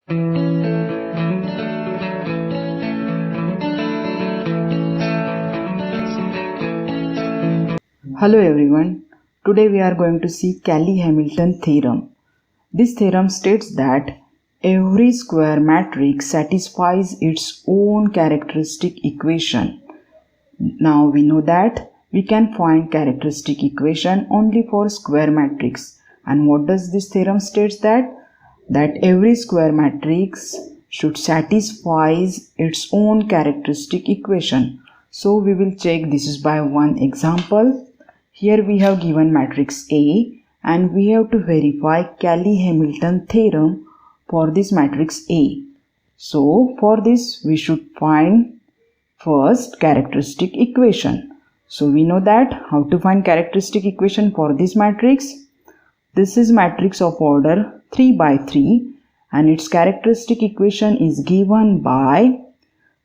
Hello everyone. Today we are going to see Cayley-Hamilton theorem. This theorem states that every square matrix satisfies its own characteristic equation. Now we know that we can find characteristic equation only for square matrix. And what does this theorem states that? That every square matrix should satisfy its own characteristic equation. So we will check this is by one example. Here we have given matrix A and we have to verify Cayley-Hamilton theorem for this matrix A. So for this we should find first characteristic equation. So we know that how to find characteristic equation for this matrix. This is matrix of order 3 by 3 and its characteristic equation is given by,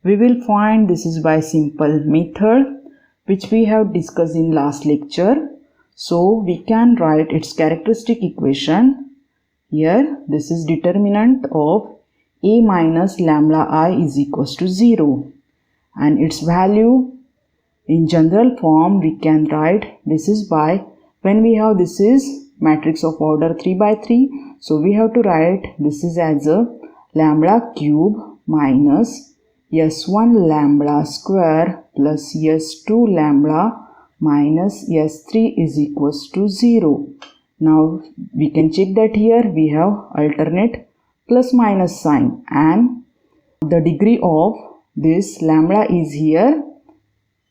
we will find this is by simple method which we have discussed in last lecture. So we can write its characteristic equation. Here this is determinant of A minus lambda I is equals to 0 and its value in general form we can write this is by, when we have this is matrix of order 3 by 3, so we have to write this is as a lambda cube minus S1 lambda square plus S2 lambda minus S3 is equals to 0. Now we can check that here we have alternate plus minus sign and the degree of this lambda is here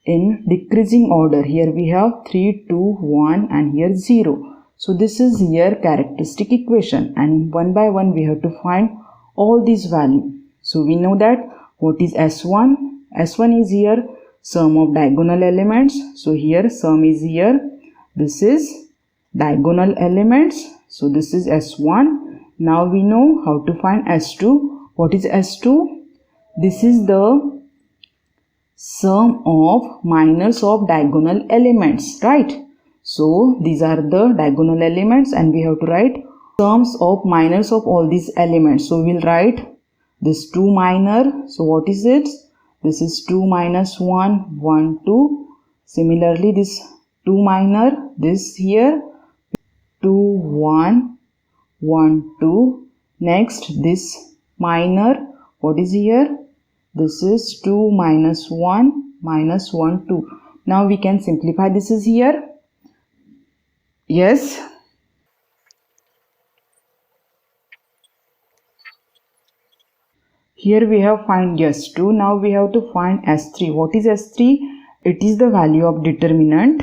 in decreasing order. Here we have 3, 2, 1 and here 0. So this is here characteristic equation and one by one we have to find all these value. So we know that what is S1? S1 is here sum of diagonal elements. So here sum is here. This is diagonal elements. So this is S1. Now we know how to find S2. What is S2? This is the sum of minors of diagonal elements, right? So these are the diagonal elements and we have to write sums of minors of all these elements. So we'll write this 2 minor. So what is it? This is 2 minus 1, 1, 2. Similarly this 2 minor, this here 2, 1, 1, 2. Next this minor, what is here? This is 2 minus 1 minus 1, 2. Now we can simplify this is here. Yes. Here we have find S2. Now we have to find S3. What is S3? It is the value of determinant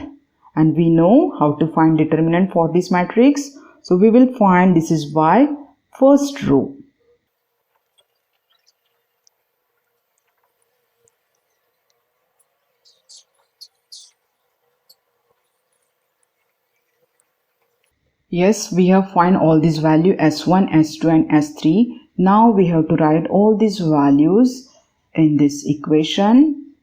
and we know how to find determinant for this matrix. So we will find this is by first row. Yes, we have find all these value S1, S2 and S3. Now we have to write all these values in this equation,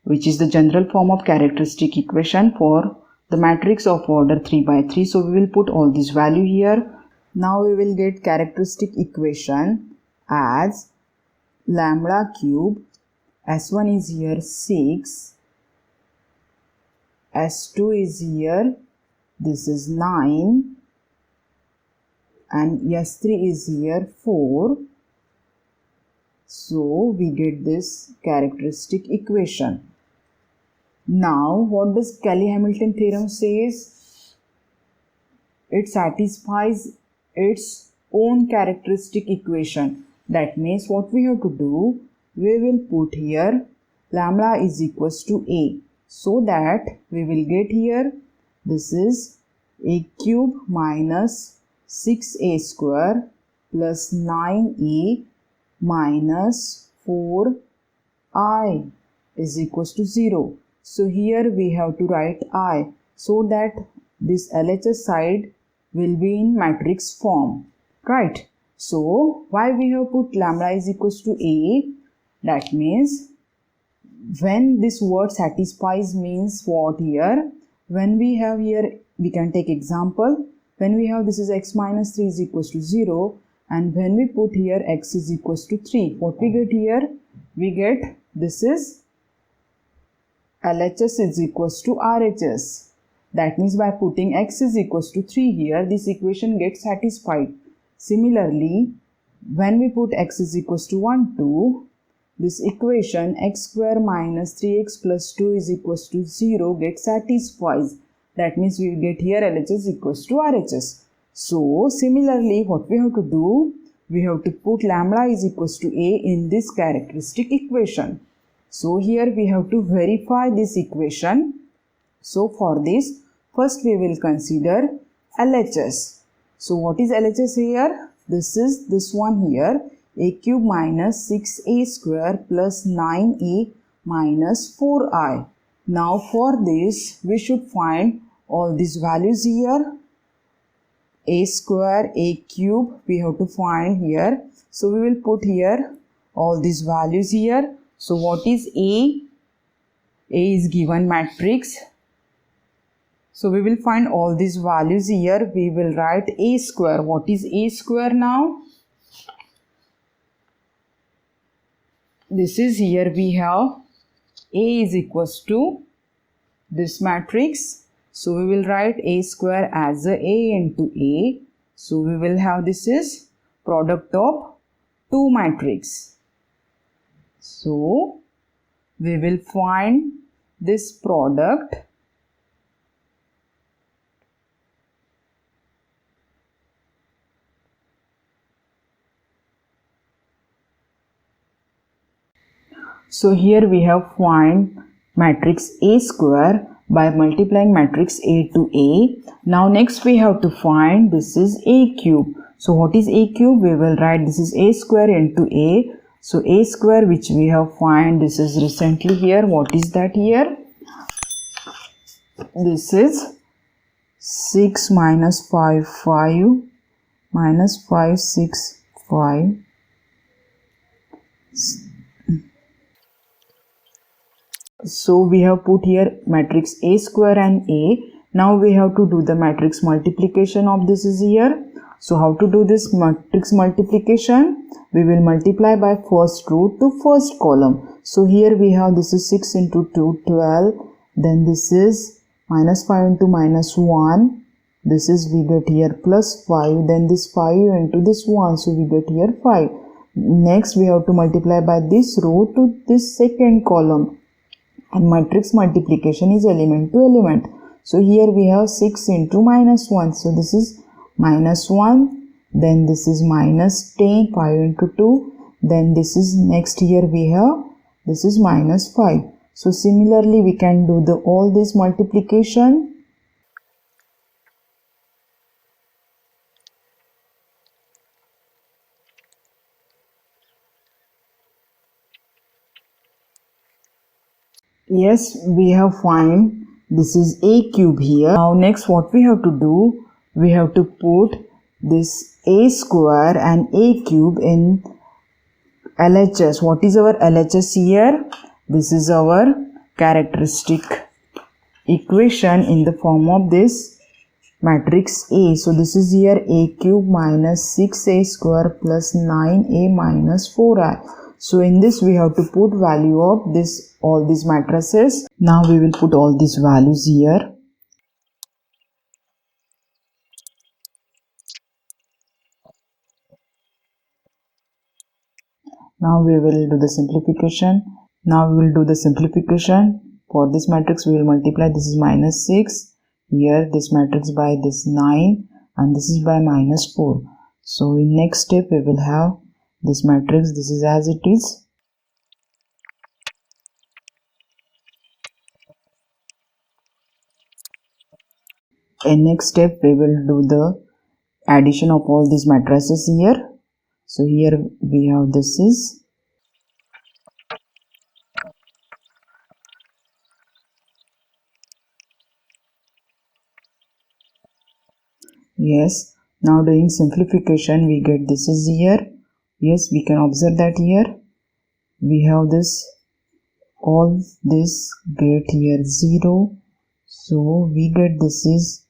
which is the general form of characteristic equation for the matrix of order 3 by 3. So we will put all these value here. Now we will get characteristic equation as lambda cube. S1 is here 6. S2 is here, this is 9. And S3 is here 4. So we get this characteristic equation. Now what does Cayley-Hamilton theorem says? It satisfies its own characteristic equation. That means what we have to do, we will put here lambda is equals to A. So that we will get here this is A cube minus 6a square plus 9a minus 4i is equals to 0. So here we have to write I so that this LHS side will be in matrix form, right? So why we have put lambda is equals to A? That means when this word satisfies means what here? When we have here, we can take example. When we have this is x minus 3 is equals to 0 and when we put here x is equals to 3, what we get here? We get this is LHS is equals to RHS. That means by putting x is equals to 3 here, this equation gets satisfied. Similarly, when we put x is equals to 1, 2, this equation x square minus 3x plus 2 is equals to 0 gets satisfied. That means we will get here LHS equals to RHS. So, similarly, what we have to do? We have to put lambda is equals to A in this characteristic equation. So, here we have to verify this equation. So, for this, first we will consider LHS. So, what is LHS here? This is this one here, a cube minus 6a square plus 9a minus 4i. Now, for this, we should find all these values here. A square, a cube, we have to find here. So, we will put here all these values here. So, what is A? A is given matrix. So, we will find all these values here. We will write A square. What is A square now? This is here we have A is equals to this matrix. So, we will write A square as A into A. So, we will have this is product of 2 matrix. So, we will find this product. So, here we have find matrix A square by multiplying matrix A to A. Now, next we have to find this is A cube. So, what is A cube? We will write this is A square into A. So, A square which we have find this is recently here. What is that here? This is 6 minus 5, 5 minus 5, 6, 5. So, we have put here matrix A square and A. Now, we have to do the matrix multiplication of this is here. So, how to do this matrix multiplication? We will multiply by first root to first column. So, here we have this is 6 into 2, 12. Then this is minus 5 into minus 1. This is we get here plus 5. Then this 5 into this 1. So, we get here 5. Next, we have to multiply by this row to this second column. And matrix multiplication is element to element. So, here we have 6 into minus 1. So, this is minus 1. Then this is minus 10, 5 into 2. Then this is next here we have this is minus 5. So, similarly we can do the all this multiplication. Yes, we have find this is A cube here. Now, next what we have to do? We have to put this A square and A cube in LHS. What is our LHS here? This is our characteristic equation in the form of this matrix A. So, this is here A cube minus 6A square plus 9A minus 4I. So, in this we have to put value of this all these matrices. Now, we will put all these values here. Now, we will do the simplification. For this matrix, we will multiply. This is minus 6. Here, this matrix by this 9. And this is by minus 4. So, in next step, we will have this matrix. This is as it is. In next step, we will do the addition of all these matrices here. So, here we have this is. Yes, now doing simplification we get this is here. Yes, we can observe that here we have this all this get here 0. So we get this is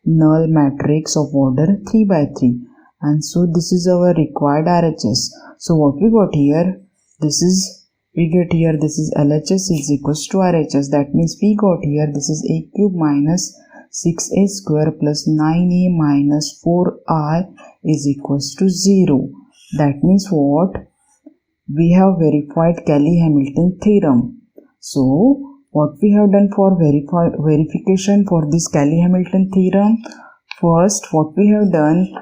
null matrix of order 3 by 3. And so this is our required RHS. So what we got here, this is LHS is equals to RHS. That means we got here, this is a cube minus 6a square plus 9a minus 4i is equals to 0. That means what? We have verified Cayley-Hamilton theorem. So what we have done for verification for this Cayley-Hamilton theorem? First, what we have done,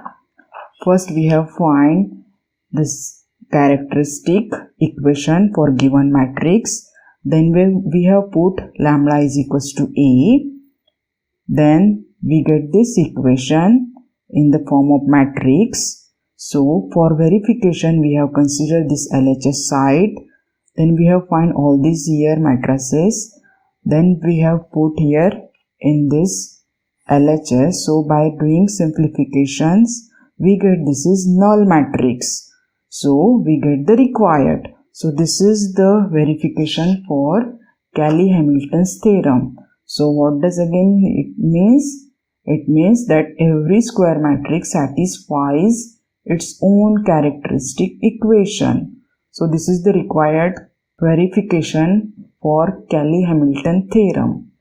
first we have find this characteristic equation for given matrix. Then we have put lambda is equals to A. Then we get this equation in the form of matrix. So for verification we have considered this LHS side. Then we have find all these here matrices. Then we have put here in this LHS. So by doing simplifications we get this is null matrix. So we get the required. So this is the verification for Cayley-Hamilton's theorem. So what does again it means? It means that every square matrix satisfies its own characteristic equation. So this is the required verification for Cayley-Hamilton theorem.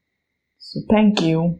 So thank you.